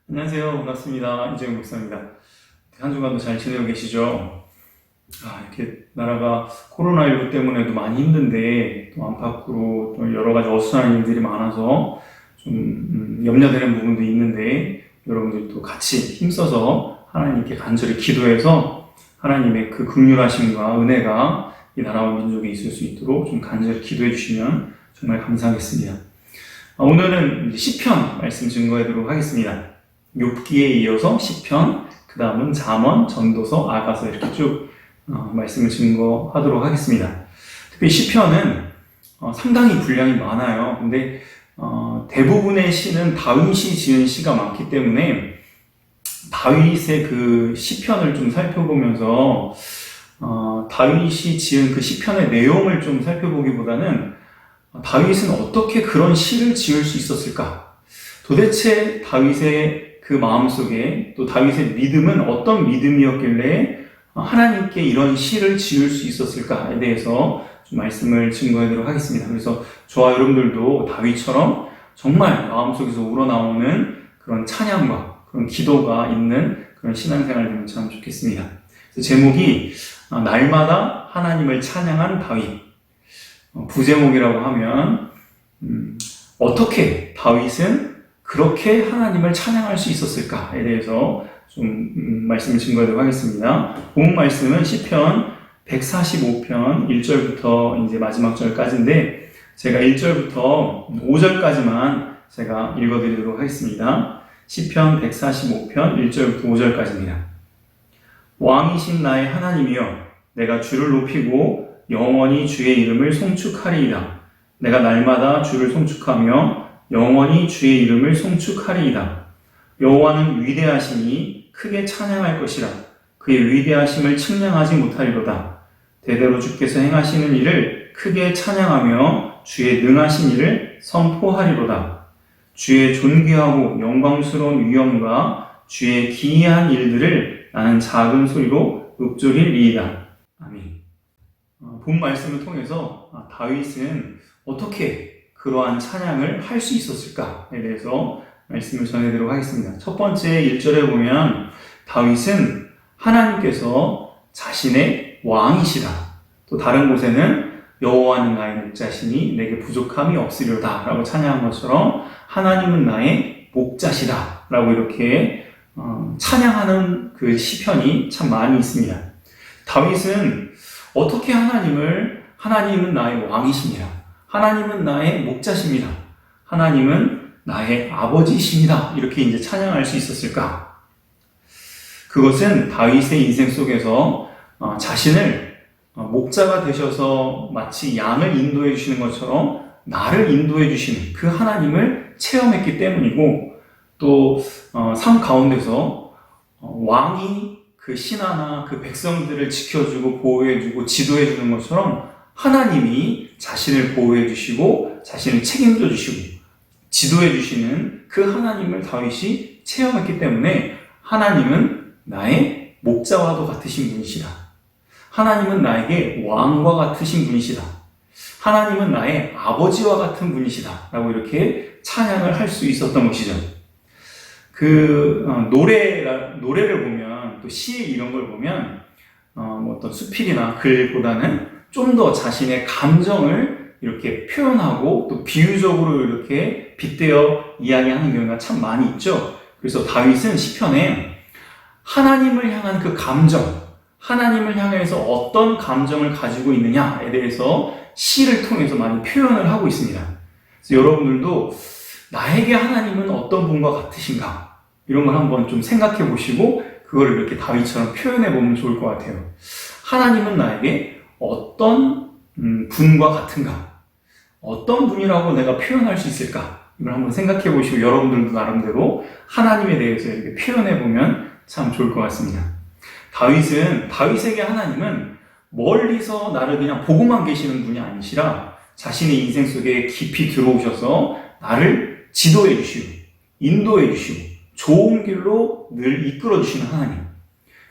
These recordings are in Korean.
안녕하세요. 반갑습니다. 이재용 목사입니다. 한 주간도 잘 지내고 계시죠? 이렇게 나라가 코로나19 때문에도 많이 힘든데 또 안팎으로 또 여러 가지 어수선한 일들이 많아서 좀 염려되는 부분도 있는데 여러분들도 같이 힘써서 하나님께 간절히 기도해서 하나님의 그 긍휼하심과 은혜가 이 나라와 민족에 있을 수 있도록 좀 간절히 기도해 주시면 정말 감사하겠습니다. 오늘은 시편 말씀 증거하도록 하겠습니다. 욥기에 이어서 시편, 그 다음은 잠언, 전도서, 아가서 이렇게 쭉 말씀을 증거하도록 하겠습니다. 특히 시편은 상당히 분량이 많아요. 근데 대부분의 시는 다윗이 지은 시가 많기 때문에 다윗의 그 시편을 좀 살펴보면서 다윗이 지은 그 시편의 내용을 좀 살펴보기보다는 다윗은 어떻게 그런 시를 지을 수 있었을까? 도대체 다윗의 그 마음속에 또 다윗의 믿음은 어떤 믿음이었길래 하나님께 이런 시를 지을 수 있었을까에 대해서 좀 말씀을 증거하도록 하겠습니다. 그래서 저와 여러분들도 다윗처럼 정말 마음속에서 우러나오는 그런 찬양과 그런 기도가 있는 그런 신앙생활이 되면 참 좋겠습니다. 그래서 제목이 날마다 하나님을 찬양한 다윗. 부제목이라고 하면 어떻게 다윗은 그렇게 하나님을 찬양할 수 있었을까에 대해서 좀 말씀을 증거하도록 하겠습니다. 본 말씀은 시편 145편 1절부터 이제 마지막 절까지인데 제가 1절부터 5절까지만 제가 읽어드리도록 하겠습니다. 시편 145편 1절부터 5절까지입니다. 왕이신 나의 하나님이여, 내가 주를 높이고 영원히 주의 이름을 송축하리이다. 내가 날마다 주를 송축하며 영원히 주의 이름을 송축하리이다. 여호와는 위대하시니 크게 찬양할 것이라. 그의 위대하심을 측량하지 못하리로다. 대대로 주께서 행하시는 일을 크게 찬양하며 주의 능하신 일을 선포하리로다. 주의 존귀하고 영광스러운 위엄과 주의 기이한 일들을 나는 작은 소리로 읊조리리이다. 아멘. 본 말씀을 통해서 다윗은 어떻게 그러한 찬양을 할 수 있었을까에 대해서 말씀을 전해드리도록 하겠습니다. 첫 번째 1절에 보면 다윗은 하나님께서 자신의 왕이시다. 또 다른 곳에는 여호와는 나의 목자시니 내게 부족함이 없으려다 라고 찬양한 것처럼 하나님은 나의 목자시다 라고 이렇게 찬양하는 그 시편이 참 많이 있습니다. 다윗은 어떻게 하나님은 나의 왕이십니다. 하나님은 나의 목자십니다. 하나님은 나의 아버지이십니다. 이렇게 이제 찬양할 수 있었을까? 그것은 다윗의 인생 속에서 자신을 목자가 되셔서 마치 양을 인도해 주시는 것처럼 나를 인도해 주시는 그 하나님을 체험했기 때문이고, 또 삶 가운데서 왕이 그 신하나 그 백성들을 지켜주고 보호해주고 지도해주는 것처럼 하나님이 자신을 보호해 주시고 자신을 책임져 주시고 지도해 주시는 그 하나님을 다윗이 체험했기 때문에 하나님은 나의 목자와도 같으신 분이시다. 하나님은 나에게 왕과 같으신 분이시다. 하나님은 나의 아버지와 같은 분이시다. 라고 이렇게 찬양을 할 수 있었던 것이죠. 노래를 보면, 또 시 이런 걸 보면, 어떤 수필이나 글보다는 좀 더 자신의 감정을 이렇게 표현하고 또 비유적으로 이렇게 빗대어 이야기하는 경우가 참 많이 있죠. 그래서 다윗은 시편에 하나님을 향한 그 감정, 하나님을 향해서 어떤 감정을 가지고 있느냐에 대해서 시를 통해서 많이 표현을 하고 있습니다. 그래서 여러분들도 나에게 하나님은 어떤 분과 같으신가? 이런 걸 한번 좀 생각해 보시고 그거를 이렇게 다윗처럼 표현해 보면 좋을 것 같아요. 하나님은 나에게 어떤 분과 같은가? 어떤 분이라고 내가 표현할 수 있을까? 이걸 한번 생각해 보시고 여러분들도 나름대로 하나님에 대해서 이렇게 표현해 보면 참 좋을 것 같습니다. 다윗에게 하나님은 멀리서 나를 그냥 보고만 계시는 분이 아니시라 자신의 인생 속에 깊이 들어오셔서 나를 지도해 주시고 인도해 주시고 좋은 길로 늘 이끌어 주시는 하나님.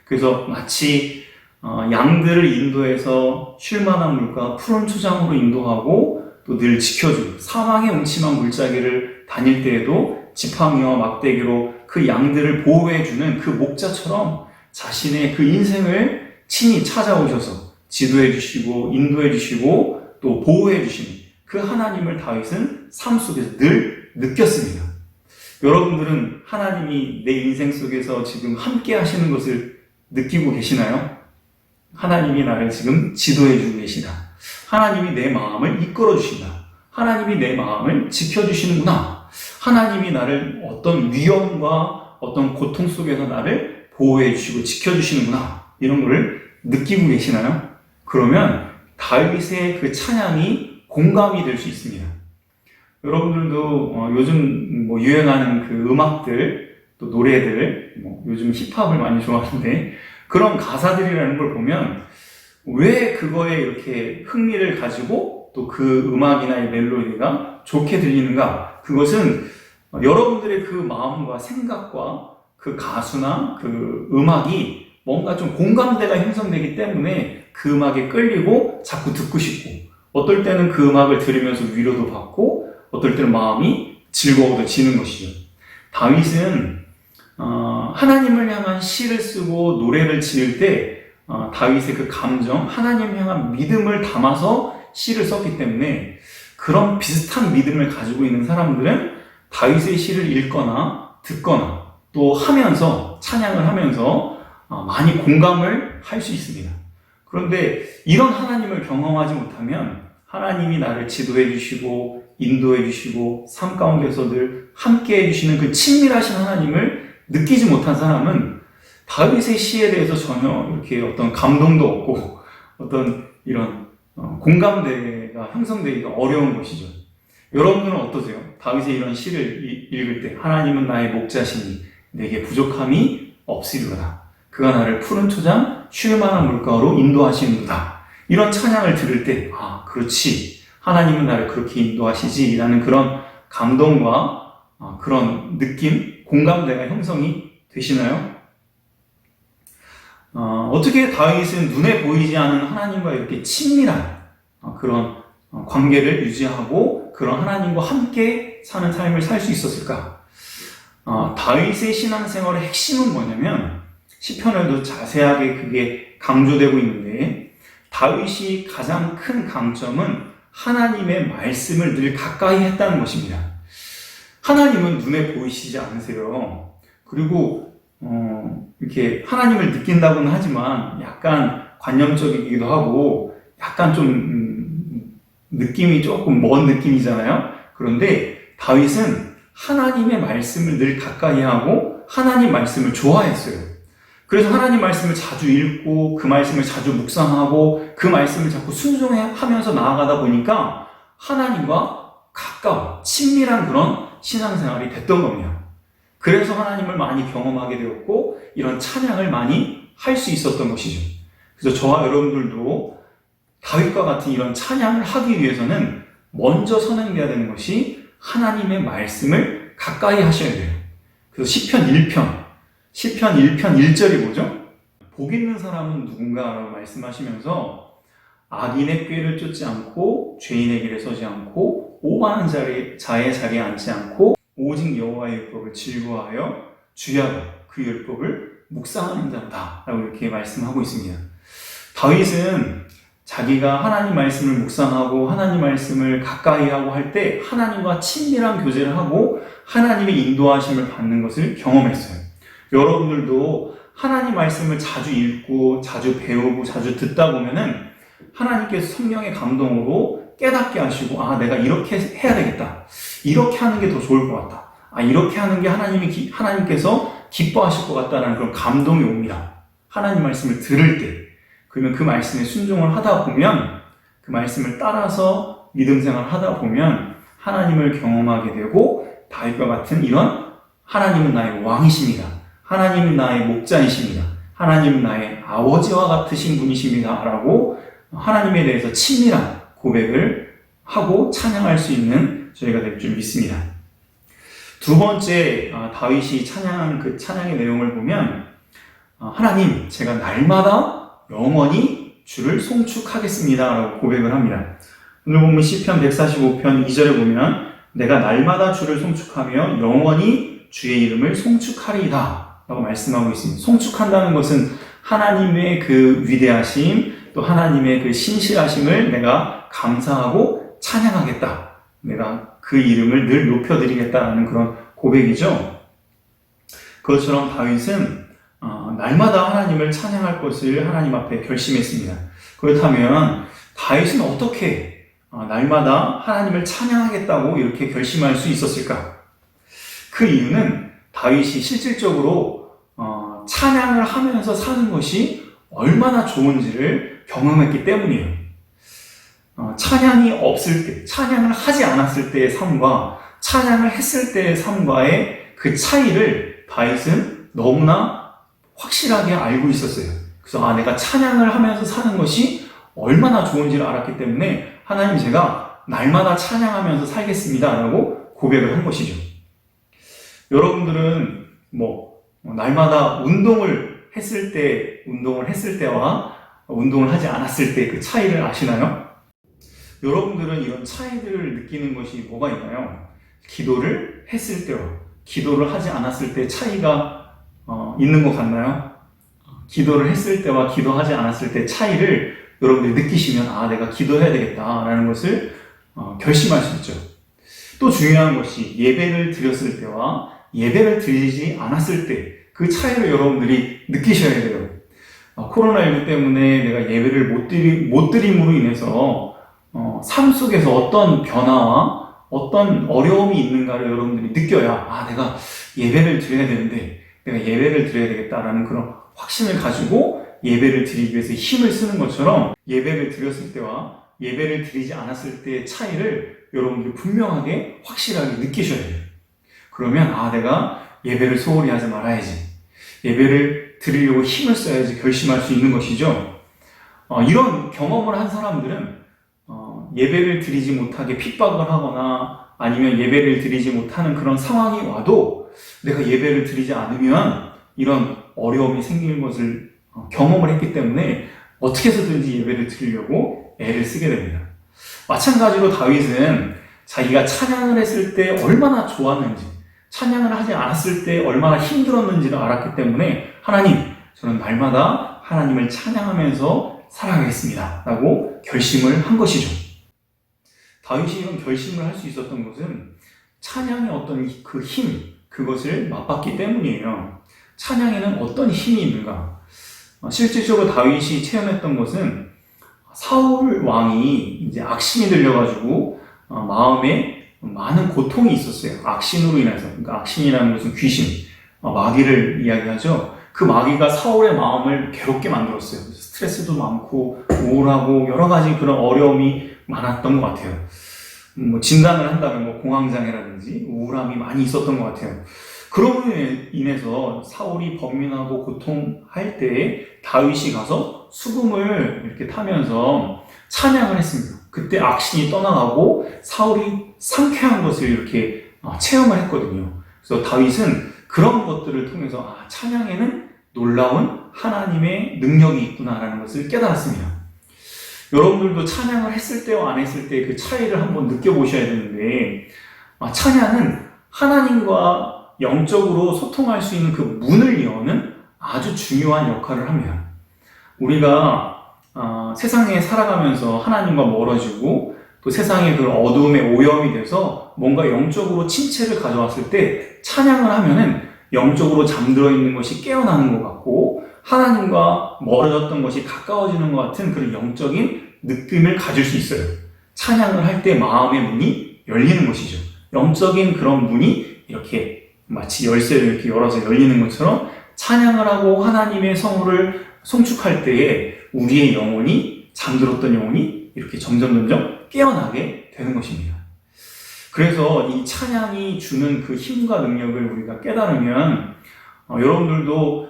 그래서 마치 양들을 인도해서 쉴만한 물과 푸른 초장으로 인도하고 또 늘 지켜주고 사망의 음침한 물자기를 다닐 때에도 지팡이와 막대기로 그 양들을 보호해주는 그 목자처럼 자신의 그 인생을 친히 찾아오셔서 지도해주시고 인도해주시고 또 보호해주시는 그 하나님을 다윗은 삶 속에서 늘 느꼈습니다. 여러분들은 하나님이 내 인생 속에서 지금 함께 하시는 것을 느끼고 계시나요? 하나님이 나를 지금 지도해주고 계시다. 하나님이 내 마음을 이끌어 주신다. 하나님이 내 마음을 지켜주시는구나. 하나님이 나를 어떤 위험과 어떤 고통 속에서 나를 보호해 주시고 지켜주시는구나. 이런 거를 느끼고 계시나요? 그러면 다윗의 그 찬양이 공감이 될 수 있습니다. 여러분들도 요즘 유행하는 그 음악들, 또 노래들, 요즘 힙합을 많이 좋아하는데 그런 가사들이라는 걸 보면 왜 그거에 이렇게 흥미를 가지고 또 그 음악이나 이 멜로디가 좋게 들리는가? 그것은 여러분들의 그 마음과 생각과 그 가수나 그 음악이 뭔가 좀 공감대가 형성되기 때문에 그 음악에 끌리고 자꾸 듣고 싶고, 어떨 때는 그 음악을 들으면서 위로도 받고 어떨 때는 마음이 즐거워지는 것이죠. 다윗은 하나님을 향한 시를 쓰고 노래를 지을 때 다윗의 그 감정, 하나님을 향한 믿음을 담아서 시를 썼기 때문에 그런 비슷한 믿음을 가지고 있는 사람들은 다윗의 시를 읽거나 듣거나 또 하면서 찬양을 하면서 많이 공감을 할 수 있습니다. 그런데 이런 하나님을 경험하지 못하면, 하나님이 나를 지도해 주시고 인도해 주시고 삶 가운데서 늘 함께 해주시는 그 친밀하신 하나님을 느끼지 못한 사람은 다윗의 시에 대해서 전혀 이렇게 어떤 감동도 없고 어떤 이런 공감대가 형성되기가 어려운 것이죠. 여러분들은 어떠세요? 다윗의 이런 시를 읽을 때 하나님은 나의 목자시니 내게 부족함이 없으리로다. 그가 나를 푸른 초장 쉴 만한 물가로 인도하시는도다. 이런 찬양을 들을 때 그렇지, 하나님은 나를 그렇게 인도하시지 라는 그런 감동과 그런 느낌, 공감대가 형성이 되시나요? 어떻게 다윗은 눈에 보이지 않는 하나님과 이렇게 친밀한 그런 관계를 유지하고 그런 하나님과 함께 사는 삶을 살 수 있었을까? 다윗의 신앙생활의 핵심은 뭐냐면, 시편에도 자세하게 그게 강조되고 있는데, 다윗이 가장 큰 강점은 하나님의 말씀을 늘 가까이 했다는 것입니다. 하나님은 눈에 보이시지 않으세요. 그리고 이렇게 하나님을 느낀다고는 하지만 약간 관념적이기도 하고 약간 좀 느낌이 조금 먼 느낌이잖아요. 그런데 다윗은 하나님의 말씀을 늘 가까이 하고 하나님 말씀을 좋아했어요. 그래서 하나님 말씀을 자주 읽고 그 말씀을 자주 묵상하고 그 말씀을 자꾸 순종하면서 나아가다 보니까 하나님과 가까운 친밀한 그런 신앙생활이 됐던 겁니다. 그래서 하나님을 많이 경험하게 되었고 이런 찬양을 많이 할 수 있었던 것이죠. 그래서 저와 여러분들도 다윗과 같은 이런 찬양을 하기 위해서는 먼저 선행돼야 되는 것이 하나님의 말씀을 가까이 하셔야 돼요. 그래서 시편 1편 1절이 뭐죠? 복 있는 사람은 누군가라고 말씀하시면서 악인의 꾀를 쫓지 않고 죄인의 길에 서지 않고 오만한 자의 자리에 앉지 않고 오직 여호와의 율법을 즐거워하여 주야로 그 율법을 묵상하는 자다 라고 이렇게 말씀하고 있습니다. 다윗은 자기가 하나님 말씀을 묵상하고 하나님 말씀을 가까이 하고 할 때 하나님과 친밀한 교제를 하고 하나님의 인도하심을 받는 것을 경험했어요. 여러분들도 하나님 말씀을 자주 읽고 자주 배우고 자주 듣다 보면은 하나님께서 성령의 감동으로 깨닫게 하시고 내가 이렇게 해야 되겠다. 이렇게 하는 게 더 좋을 것 같다. 이렇게 하는 게 하나님께서 기뻐하실 것 같다는 그런 감동이 옵니다. 하나님 말씀을 들을 때. 그러면 그 말씀에 순종을 하다 보면, 그 말씀을 따라서 믿음 생활을 하다 보면 하나님을 경험하게 되고 다윗과 같은 이런 하나님은 나의 왕이십니다. 하나님은 나의 목자이십니다. 하나님은 나의 아버지와 같으신 분이십니다. 라고 하나님에 대해서 친밀한 고백을 하고 찬양할 수 있는 저희가 될 줄 믿습니다. 두 번째, 다윗이 찬양한 그 찬양의 내용을 보면 하나님, 제가 날마다 영원히 주를 송축하겠습니다 라고 고백을 합니다. 오늘 보면 시편 145편 2절에 보면 내가 날마다 주를 송축하며 영원히 주의 이름을 송축하리이다 라고 말씀하고 있습니다. 송축한다는 것은 하나님의 그 위대하심, 또 하나님의 그 신실하심을 내가 감사하고 찬양하겠다. 내가 그 이름을 늘 높여드리겠다라는 그런 고백이죠. 그것처럼 다윗은 날마다 하나님을 찬양할 것을 하나님 앞에 결심했습니다. 그렇다면 다윗은 어떻게 날마다 하나님을 찬양하겠다고 이렇게 결심할 수 있었을까? 그 이유는 다윗이 실질적으로 찬양을 하면서 사는 것이 얼마나 좋은지를 경험했기 때문이에요. 찬양이 없을 때, 찬양을 하지 않았을 때의 삶과 찬양을 했을 때의 삶과의 그 차이를 다윗은 너무나 확실하게 알고 있었어요. 그래서 내가 찬양을 하면서 사는 것이 얼마나 좋은지를 알았기 때문에 하나님, 제가 날마다 찬양하면서 살겠습니다 라고 고백을 한 것이죠. 여러분들은 날마다 운동을 했을 때와 운동을 하지 않았을 때 그 차이를 아시나요? 여러분들은 이런 차이들을 느끼는 것이 뭐가 있나요? 기도를 했을 때와 기도를 하지 않았을 때 차이가 있는 것 같나요? 기도를 했을 때와 기도하지 않았을 때 차이를 여러분들이 느끼시면 내가 기도해야 되겠다라는 것을 결심할 수 있죠. 또 중요한 것이 예배를 드렸을 때와 예배를 드리지 않았을 때 그 차이를 여러분들이 느끼셔야 돼요. 코로나19 때문에 내가 예배를 못 드림으로 인해서 삶 속에서 어떤 변화와 어떤 어려움이 있는가를 여러분들이 느껴야 내가 예배를 드려야 되는데 내가 예배를 드려야 되겠다라는 그런 확신을 가지고 예배를 드리기 위해서 힘을 쓰는 것처럼 예배를 드렸을 때와 예배를 드리지 않았을 때의 차이를 여러분들이 분명하게 확실하게 느끼셔야 돼요. 그러면 내가 예배를 소홀히 하지 말아야지, 예배를 드리려고 힘을 써야지 결심할 수 있는 것이죠. 이런 경험을 한 사람들은 예배를 드리지 못하게 핍박을 하거나 아니면 예배를 드리지 못하는 그런 상황이 와도 내가 예배를 드리지 않으면 이런 어려움이 생기는 것을 경험을 했기 때문에 어떻게 해서든지 예배를 드리려고 애를 쓰게 됩니다. 마찬가지로 다윗은 자기가 찬양을 했을 때 얼마나 좋았는지, 찬양을 하지 않았을 때 얼마나 힘들었는지를 알았기 때문에 하나님, 저는 날마다 하나님을 찬양하면서 살아가겠습니다 라고 결심을 한 것이죠. 다윗이 이런 결심을 할 수 있었던 것은 찬양의 어떤 그 힘, 그것을 맛봤기 때문이에요. 찬양에는 어떤 힘이 있는가? 실질적으로 다윗이 체험했던 것은 사울 왕이 이제 악신이 들려가지고 마음에 많은 고통이 있었어요. 악신으로 인해서. 그러니까 악신이라는 것은 귀신, 마귀를 이야기하죠. 그 마귀가 사울의 마음을 괴롭게 만들었어요. 스트레스도 많고 우울하고 여러 가지 그런 어려움이 많았던 것 같아요. 진단을 한다면 공황장애라든지 우울함이 많이 있었던 것 같아요. 그로 인해서 사울이 범민하고 고통할 때에 다윗이 가서 수금을 이렇게 타면서 찬양을 했습니다. 그때 악신이 떠나가고 사울이 상쾌한 것을 이렇게 체험을 했거든요. 그래서 다윗은 그런 것들을 통해서 찬양에는 놀라운 하나님의 능력이 있구나라는 것을 깨달았습니다. 여러분들도 찬양을 했을 때와 안 했을 때 그 차이를 한번 느껴보셔야 되는데, 찬양은 하나님과 영적으로 소통할 수 있는 그 문을 여는 아주 중요한 역할을 합니다. 우리가 세상에 살아가면서 하나님과 멀어지고 또 세상의 그 어두움에 오염이 돼서 뭔가 영적으로 침체를 가져왔을 때 찬양을 하면은 영적으로 잠들어 있는 것이 깨어나는 것 같고 하나님과 멀어졌던 것이 가까워지는 것 같은 그런 영적인 느낌을 가질 수 있어요. 찬양을 할 때 마음의 문이 열리는 것이죠. 영적인 그런 문이 이렇게 마치 열쇠를 이렇게 열어서 열리는 것처럼 찬양을 하고 하나님의 성호를 송축할 때에 우리의 영혼이, 잠들었던 영혼이 이렇게 점점 깨어나게 되는 것입니다. 그래서 이 찬양이 주는 그 힘과 능력을 우리가 깨달으면 여러분들도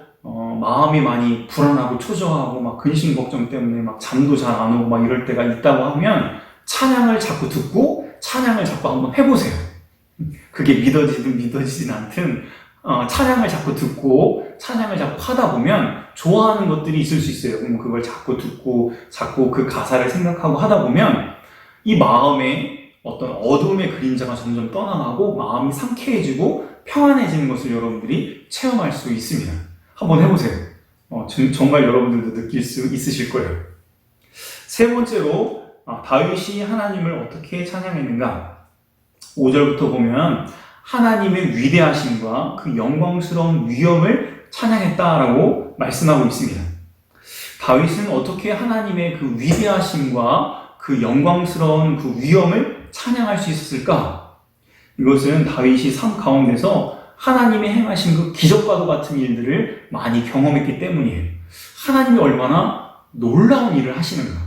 마음이 많이 불안하고 초조하고 막 근심 걱정 때문에 막 잠도 잘 안 오고 막 이럴 때가 있다고 하면 찬양을 자꾸 듣고 찬양을 자꾸 한번 해보세요. 그게 믿어지든 믿어지진 않든 찬양을 자꾸 듣고 찬양을 자꾸 하다 보면 좋아하는 것들이 있을 수 있어요. 그럼 그걸 자꾸 듣고 자꾸 그 가사를 생각하고 하다 보면 이 마음에 어떤 어둠의 그림자가 점점 떠나가고 마음이 상쾌해지고 평안해지는 것을 여러분들이 체험할 수 있습니다. 한번 해보세요. 정말 여러분들도 느낄 수 있으실 거예요. 세 번째로 다윗이 하나님을 어떻게 찬양했는가? 5절부터 보면 하나님의 위대하심과 그 영광스러운 위엄을 찬양했다라고 말씀하고 있습니다. 다윗은 어떻게 하나님의 그 위대하심과 그 영광스러운 그 위엄을 찬양할 수 있었을까? 이것은 다윗이 삶 가운데서 하나님이 행하신 그 기적과도 같은 일들을 많이 경험했기 때문이에요. 하나님이 얼마나 놀라운 일을 하시는가?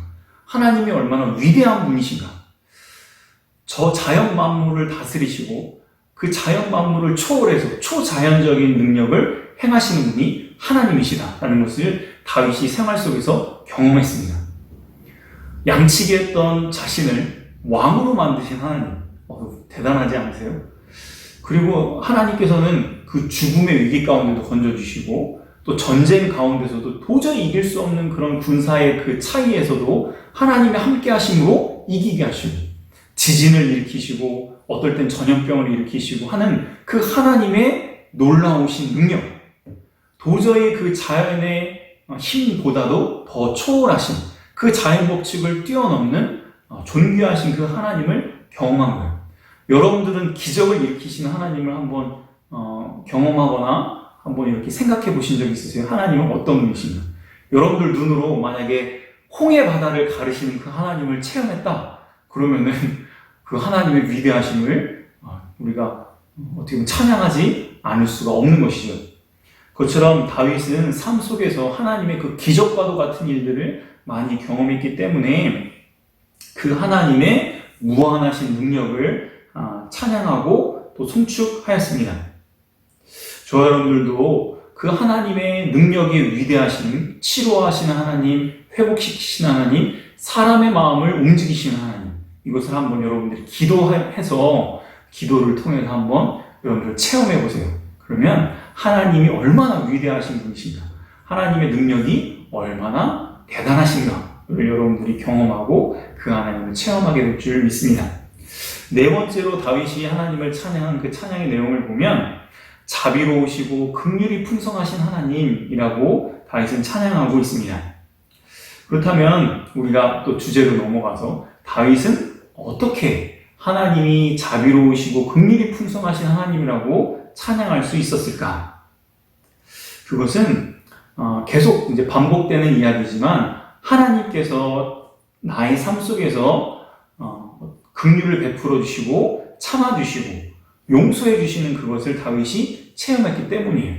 하나님이 얼마나 위대한 분이신가? 저 자연 만물을 다스리시고 그 자연 만물을 초월해서 초자연적인 능력을 행하시는 분이 하나님이시다라는 것을 다윗이 생활 속에서 경험했습니다. 양치기 했던 자신을 왕으로 만드신 하나님, 대단하지 않으세요? 그리고 하나님께서는 그 죽음의 위기 가운데도 건져주시고 또 전쟁 가운데서도 도저히 이길 수 없는 그런 군사의 그 차이에서도 하나님의 함께 하심으로 이기게 하시고 지진을 일으키시고 어떨 땐 전염병을 일으키시고 하는 그 하나님의 놀라우신 능력, 도저히 그 자연의 힘보다도 더 초월하신 그 자연 법칙을 뛰어넘는 존귀하신 그 하나님을 경험한 거예요. 여러분들은 기적을 일으키시는 하나님을 한번 경험하거나 한번 이렇게 생각해 보신 적 있으세요? 하나님은 어떤 분이신가? 여러분들 눈으로 만약에 홍해 바다를 가르시는 그 하나님을 체험했다. 그러면은 그 하나님의 위대하심을 우리가 어떻게 보면 찬양하지 않을 수가 없는 것이죠. 그것처럼 다윗은 삶 속에서 하나님의 그 기적과도 같은 일들을 많이 경험했기 때문에 그 하나님의 무한하신 능력을 찬양하고 또 송축하였습니다. 저와 여러분들도 그 하나님의 능력이 위대하신, 치료하시는 하나님, 회복시키시는 하나님, 사람의 마음을 움직이시는 하나님, 이것을 한번 여러분들이 기도해서 기도를 통해서 한번 여러분들 체험해 보세요. 그러면 하나님이 얼마나 위대하신 분이신가, 하나님의 능력이 얼마나 대단하신가를 여러분들이 경험하고 그 하나님을 체험하게 될 줄 믿습니다. 네 번째로 다윗이 하나님을 찬양한 그 찬양의 내용을 보면 자비로우시고 긍휼이 풍성하신 하나님이라고 다윗은 찬양하고 있습니다. 그렇다면 우리가 또 주제로 넘어가서 다윗은 어떻게 하나님이 자비로우시고 긍휼이 풍성하신 하나님이라고 찬양할 수 있었을까? 그것은 계속 이제 반복되는 이야기지만 하나님께서 나의 삶 속에서 긍휼을 베풀어 주시고 참아 주시고 용서해 주시는 그것을 다윗이 체험했기 때문이에요.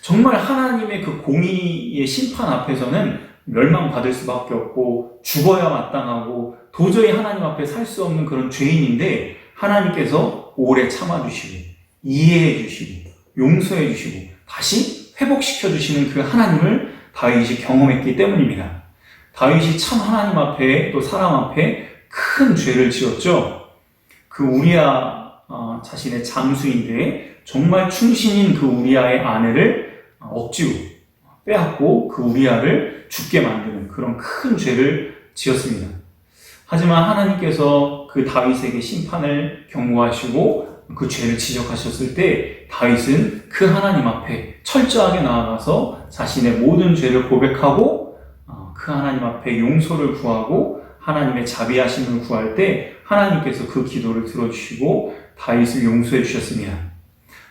정말 하나님의 그 공의의 심판 앞에서는 멸망받을 수밖에 없고 죽어야 마땅하고 도저히 하나님 앞에 살 수 없는 그런 죄인인데 하나님께서 오래 참아주시고 이해해 주시고 용서해 주시고 다시 회복시켜 주시는 그 하나님을 다윗이 경험했기 때문입니다. 다윗이 참 하나님 앞에 또 사람 앞에 큰 죄를 지었죠. 그 우리야 자신의 장수인데 정말 충신인 그 우리야의 아내를 억지로 빼앗고 그 우리야를 죽게 만드는 그런 큰 죄를 지었습니다. 하지만 하나님께서 그 다윗에게 심판을 경고하시고 그 죄를 지적하셨을 때 다윗은 그 하나님 앞에 철저하게 나아가서 자신의 모든 죄를 고백하고 그 하나님 앞에 용서를 구하고 하나님의 자비하심을 구할 때 하나님께서 그 기도를 들어주시고 다윗을 용서해 주셨습니다.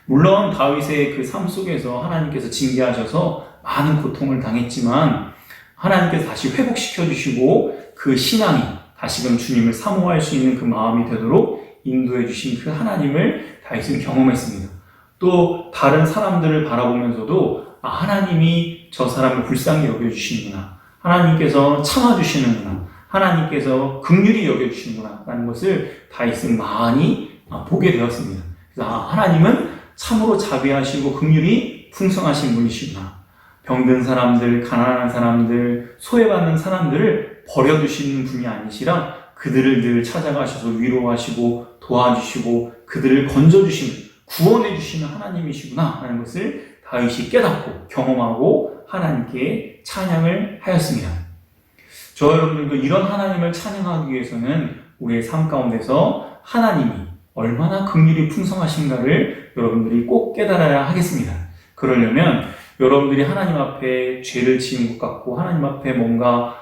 물론 다윗의 그 삶 속에서 하나님께서 징계하셔서 많은 고통을 당했지만 하나님께서 다시 회복시켜 주시고 그 신앙이 다시금 주님을 사모할 수 있는 그 마음이 되도록 인도해 주신 그 하나님을 다윗은 경험했습니다. 또 다른 사람들을 바라보면서도 하나님이 저 사람을 불쌍히 여겨주시는구나, 하나님께서 참아주시는구나, 하나님께서 긍휼히 여겨주시는구나 라는 것을 다윗은 많이 보게 되었습니다. 그래서 하나님은 참으로 자비하시고 긍휼이 풍성하신 분이시구나, 병든 사람들, 가난한 사람들, 소외받는 사람들을 버려두시는 분이 아니시라 그들을 늘 찾아가셔서 위로하시고 도와주시고 그들을 건져주시는, 구원해주시는 하나님이시구나 라는 것을 다윗이 깨닫고 경험하고 하나님께 찬양을 하였습니다. 저와 여러분들도 이런 하나님을 찬양하기 위해서는 우리의 삶 가운데서 하나님이 얼마나 긍휼이 풍성하신가를 여러분들이 꼭 깨달아야 하겠습니다. 그러려면 여러분들이 하나님 앞에 죄를 지은 것 같고 하나님 앞에 뭔가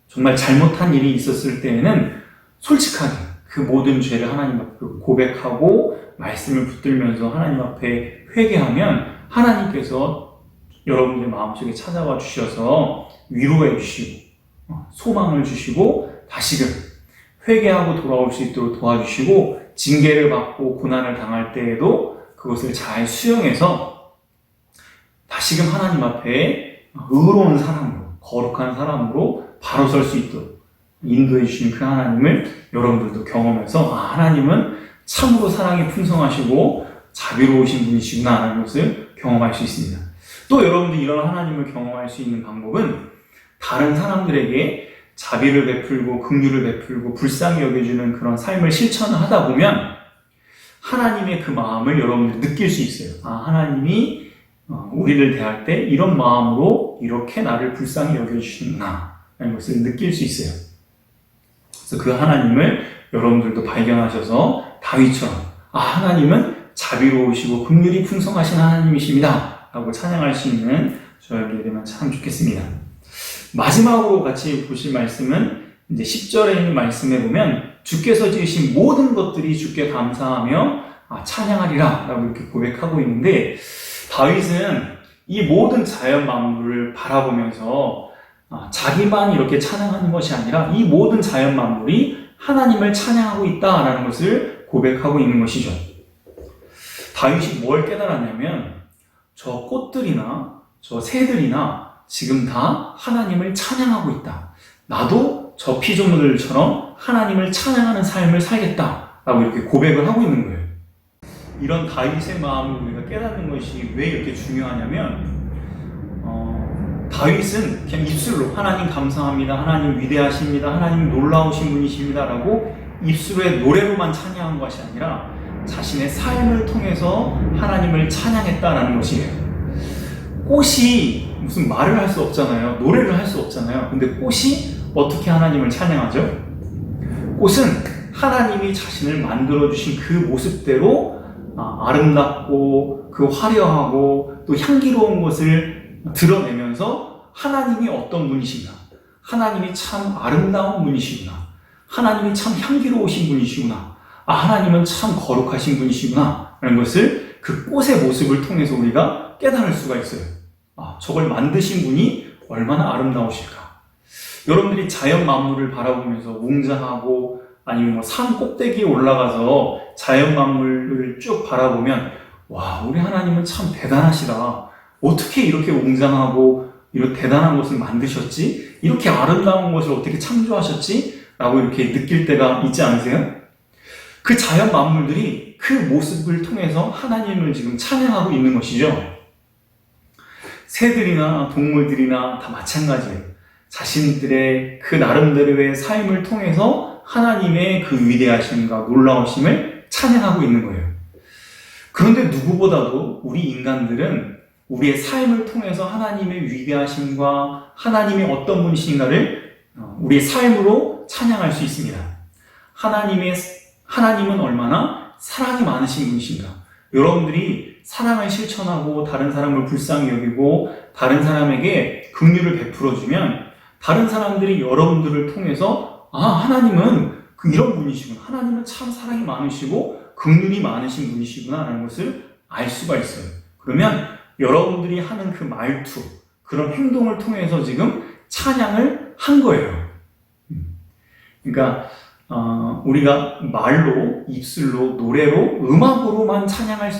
정말 잘못한 일이 있었을 때에는 솔직하게 그 모든 죄를 하나님 앞에 고백하고 말씀을 붙들면서 하나님 앞에 회개하면 하나님께서 여러분들의 마음속에 찾아와 주셔서 위로해 주시고 소망을 주시고 다시금 회개하고 돌아올 수 있도록 도와주시고 징계를 받고 고난을 당할 때에도 그것을 잘 수용해서 다시금 하나님 앞에 의로운 사람으로 거룩한 사람으로 바로 설 수 있도록 인도해 주신 그 하나님을 여러분들도 경험해서 하나님은 참으로 사랑이 풍성하시고 자비로우신 분이시구나 하는 것을 경험할 수 있습니다. 또 여러분들이 이런 하나님을 경험할 수 있는 방법은 다른 사람들에게 자비를 베풀고 긍휼을 베풀고 불쌍히 여겨주는 그런 삶을 실천하다 보면 하나님의 그 마음을 여러분들이 느낄 수 있어요. 하나님이 우리를 대할 때 이런 마음으로 이렇게 나를 불쌍히 여겨주시는구나 라는 것을 느낄 수 있어요. 그래서 그 하나님을 여러분들도 발견하셔서 다윗처럼 하나님은 자비로우시고 긍휼이 풍성하신 하나님이십니다 라고 찬양할 수 있는 저에게 되면 참 좋겠습니다. 마지막으로 같이 보실 말씀은 이제 10절에 있는 말씀에 보면 주께서 지으신 모든 것들이 주께 감사하며 찬양하리라 라고 이렇게 고백하고 있는데 다윗은 이 모든 자연 만물을 바라보면서 자기만 이렇게 찬양하는 것이 아니라 이 모든 자연 만물이 하나님을 찬양하고 있다라는 것을 고백하고 있는 것이죠. 다윗이 뭘 깨달았냐면 저 꽃들이나 저 새들이나 지금 다 하나님을 찬양하고 있다. 나도 저 피조물들처럼 하나님을 찬양하는 삶을 살겠다라고 이렇게 고백을 하고 있는 거예요. 이런 다윗의 마음을 우리가 깨닫는 것이 왜 이렇게 중요하냐면 다윗은 그냥 입술로 하나님 감사합니다, 하나님 위대하십니다, 하나님 놀라우신 분이십니다 라고 입술의 노래로만 찬양한 것이 아니라 자신의 삶을 통해서 하나님을 찬양했다라는 것이에요. 꽃이 무슨 말을 할 수 없잖아요. 노래를 할 수 없잖아요. 근데 꽃이 어떻게 하나님을 찬양하죠? 꽃은 하나님이 자신을 만들어주신 그 모습대로 아름답고 그 화려하고 또 향기로운 것을 드러내면서 하나님이 어떤 분이신가, 하나님이 참 아름다운 분이시구나, 하나님이 참 향기로우신 분이시구나, 하나님은 참 거룩하신 분이시구나 라는 것을 그 꽃의 모습을 통해서 우리가 깨달을 수가 있어요. 저걸 만드신 분이 얼마나 아름다우실까. 여러분들이 자연 만물을 바라보면서 웅장하고 아니면 산 꼭대기에 올라가서 자연 만물을 쭉 바라보면 와, 우리 하나님은 참 대단하시다. 어떻게 이렇게 웅장하고 이렇게 대단한 것을 만드셨지? 이렇게 아름다운 것을 어떻게 창조하셨지? 라고 이렇게 느낄 때가 있지 않으세요? 그 자연 만물들이 그 모습을 통해서 하나님을 지금 찬양하고 있는 것이죠. 새들이나 동물들이나 다 마찬가지예요. 자신들의 그 나름대로의 삶을 통해서 하나님의 그 위대하심과 놀라우심을 찬양하고 있는 거예요. 그런데 누구보다도 우리 인간들은 우리의 삶을 통해서 하나님의 위대하심과 하나님이 어떤 분이신가를 우리의 삶으로 찬양할 수 있습니다. 하나님은 얼마나 사랑이 많으신 분이신가. 여러분들이 사랑을 실천하고 다른 사람을 불쌍히 여기고 다른 사람에게 긍휼을 베풀어주면 다른 사람들이 여러분들을 통해서 하나님은 이런 분이시구나, 하나님은 참 사랑이 많으시고 긍휼이 많으신 분이시구나 라는 것을 알 수가 있어요. 그러면 여러분들이 하는 그 말투, 그런 행동을 통해서 지금 찬양을 한 거예요. 그러니까 우리가 말로, 입술로, 노래로, 음악으로만 찬양을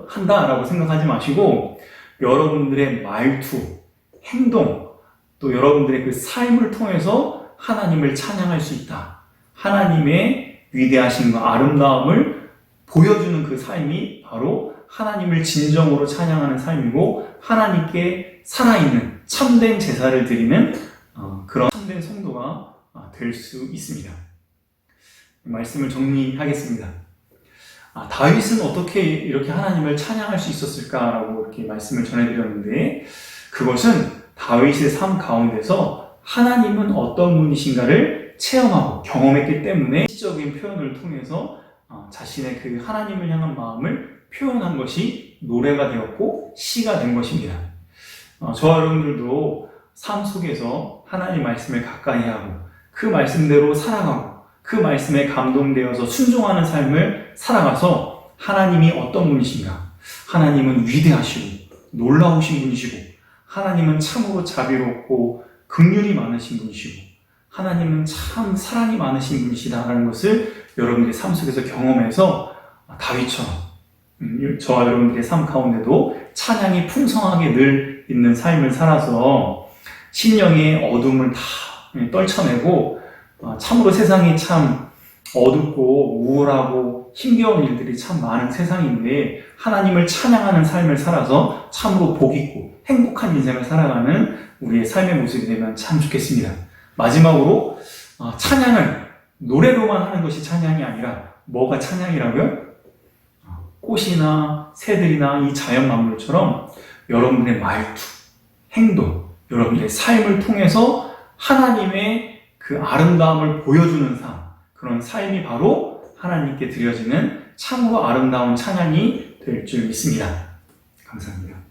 한다라고 생각하지 마시고 여러분들의 말투, 행동, 또 여러분들의 그 삶을 통해서 하나님을 찬양할 수 있다. 하나님의 위대하심과 아름다움을 보여주는 그 삶이 바로 하나님을 진정으로 찬양하는 삶이고 하나님께 살아있는 참된 제사를 드리는 그런 참된 성도가 될 수 있습니다. 말씀을 정리하겠습니다. 다윗은 어떻게 이렇게 하나님을 찬양할 수 있었을까라고 이렇게 말씀을 전해드렸는데 그것은 다윗의 삶 가운데서 하나님은 어떤 분이신가를 체험하고 경험했기 때문에 시적인 표현을 통해서 자신의 그 하나님을 향한 마음을 표현한 것이 노래가 되었고 시가 된 것입니다. 저와 여러분들도 삶 속에서 하나님 말씀을 가까이 하고 그 말씀대로 살아가고 그 말씀에 감동되어서 순종하는 삶을 살아가서 하나님이 어떤 분이신가? 하나님은 위대하시고 놀라우신 분이시고 하나님은 참으로 자비롭고 긍휼이 많으신 분이시고 하나님은 참 사랑이 많으신 분이시다라는 것을 여러분들의 삶 속에서 경험해서 다윗처럼 저와 여러분들의 삶 가운데도 찬양이 풍성하게 늘 있는 삶을 살아서 심령의 어둠을 다 떨쳐내고 참으로 세상이 참 어둡고 우울하고 힘겨운 일들이 참 많은 세상인데 하나님을 찬양하는 삶을 살아서 참으로 복 있고 행복한 인생을 살아가는 우리의 삶의 모습이 되면 참 좋겠습니다. 마지막으로 찬양은 노래로만 하는 것이 찬양이 아니라 뭐가 찬양이라고요? 꽃이나 새들이나 이 자연 만물처럼 여러분의 말투, 행동, 여러분의 삶을 통해서 하나님의 그 아름다움을 보여주는 삶, 그런 삶이 바로 하나님께 드려지는 참으로 아름다운 찬양이 될 줄 믿습니다. 감사합니다.